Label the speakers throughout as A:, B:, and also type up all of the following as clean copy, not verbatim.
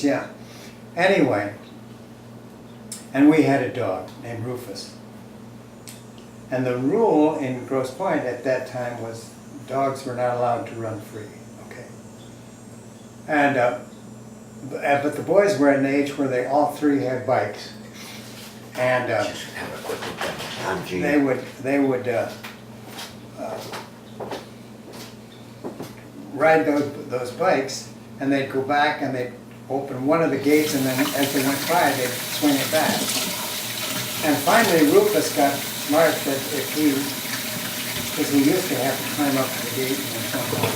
A: Yeah. Anyway, and we had a dog named Rufus. And the rule in Grosse Pointe at that time was dogs were not allowed to run free. Okay. And but the boys were at an age where they all three had bikes, and
B: Just have a quick look at the time, Gene.
A: they would ride those bikes, and they'd go back and they'd open one of the gates, and then as they went by, they'd swing it back. And finally, Rufus got smart that if because he used to have to climb up to the gate and somehow,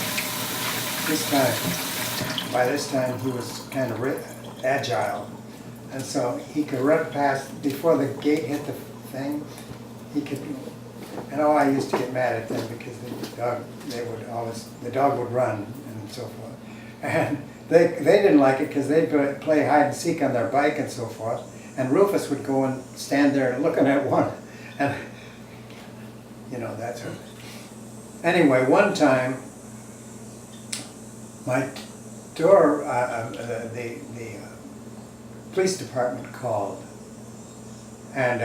A: by this time he was kind of agile, and so he could run past before the gate hit the thing. He could, and I used to get mad at them because the dog would run and so forth, and they didn't like it because they'd play hide and seek on their bike and so forth, and Rufus would go and stand there looking at one, and that's what. Anyway, one time, my door, the police department called, and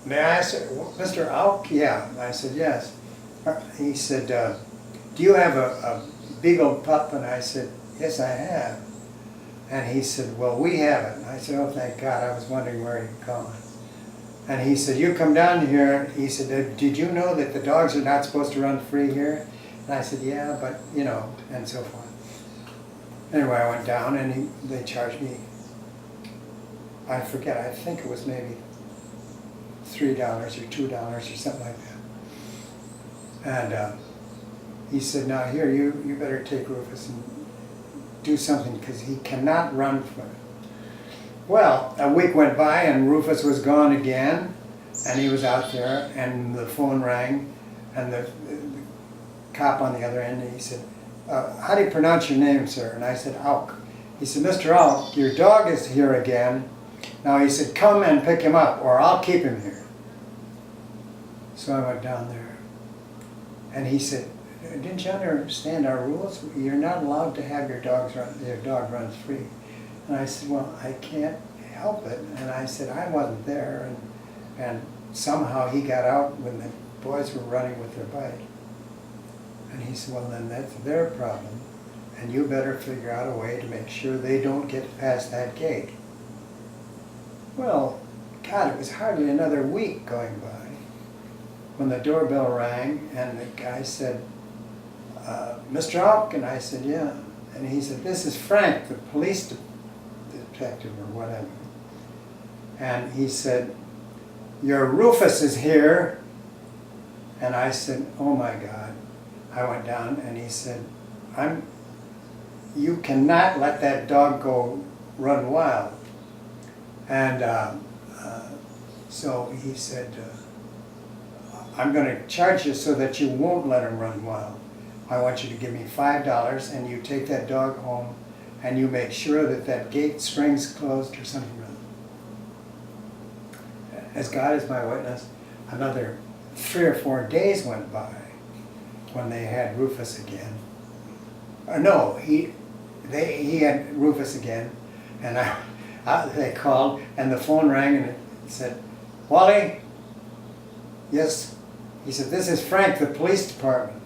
A: may I ask, Mr. Auk? Yeah, I said yes. He said, do you have a beagle pup? And I said, yes, I have. And he said, well, we haven't. And I said, oh, thank God, I was wondering where he'd gone. And he said, you come down here. He said, did you know that the dogs are not supposed to run free here? And I said, yeah, but, and so forth. Anyway, I went down, and they charged me, I forget, I think it was maybe $3 or $2 or something like that. And he said, now here, you better take Rufus and do something, because he cannot run from it. Well, a week went by and Rufus was gone again, and he was out there, and the phone rang, and the cop on the other end, and he said, how do you pronounce your name, sir? And I said, Auk. He said, Mr. Auk, your dog is here again. Now, he said, come and pick him up, or I'll keep him here. So I went down there, and he said, didn't you understand our rules? You're not allowed to have your dog runs free. And I said, well, I can't help it. And I said, I wasn't there. And somehow he got out when the boys were running with their bike. And he said, well, then that's their problem. And you better figure out a way to make sure they don't get past that gate. Well, God, it was hardly another week going by when the doorbell rang, and the guy said, Mr. Auk? And I said, yeah. And he said, this is Frank, the police detective or whatever. And he said, your Rufus is here. And I said, oh my God. I went down, and he said, you cannot let that dog go run wild. And so he said, I'm going to charge you so that you won't let him run wild. I want you to give me $5, and you take that dog home, and you make sure that that gate spring's closed or something. As God is my witness, another 3 or 4 days went by when they had Rufus again. No, he had Rufus again, and they called, and the phone rang, and it said, Wally? Yes? He said, this is Frank, the police department.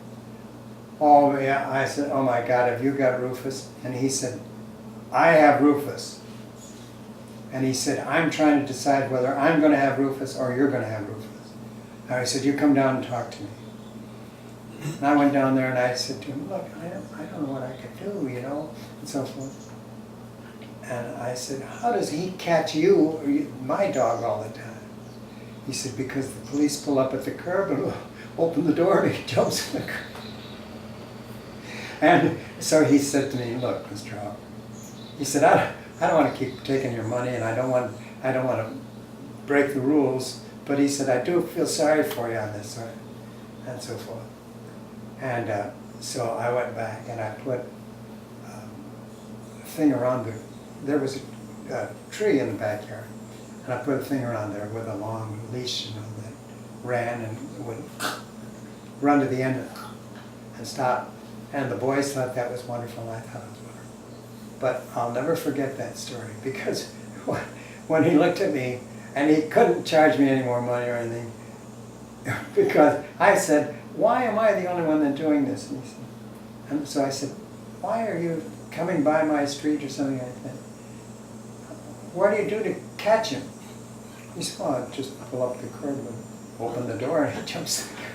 A: Oh, yeah. I said, oh my God, have you got Rufus? And he said, I have Rufus. And he said, I'm trying to decide whether I'm going to have Rufus or you're going to have Rufus. And I said, you come down and talk to me. And I went down there, and I said to him, look, I don't know what I could do, and so forth. And I said, how does he catch my dog all the time? He said, because the police pull up at the curb and open the door, and he jumps in the curb. And so he said to me, look, Mr. Auk, he said, I don't want to keep taking your money, and I don't want to break the rules, but he said, I do feel sorry for you on this, and so forth. And so I went back, and I put a thing around there was a tree in the backyard, and I put a thing around there with a long leash, that ran and would run to the end and stop. And the boys thought that was wonderful, and I thought it was wonderful. But I'll never forget that story, because when he looked at me, and he couldn't charge me any more money or anything, because I said, why am I the only one that's doing this? And, he said, and so I said, why are you coming by my street or something like that? What do you do to catch him? He said, well, I just pull up the curb and open the door and he jumps in the car.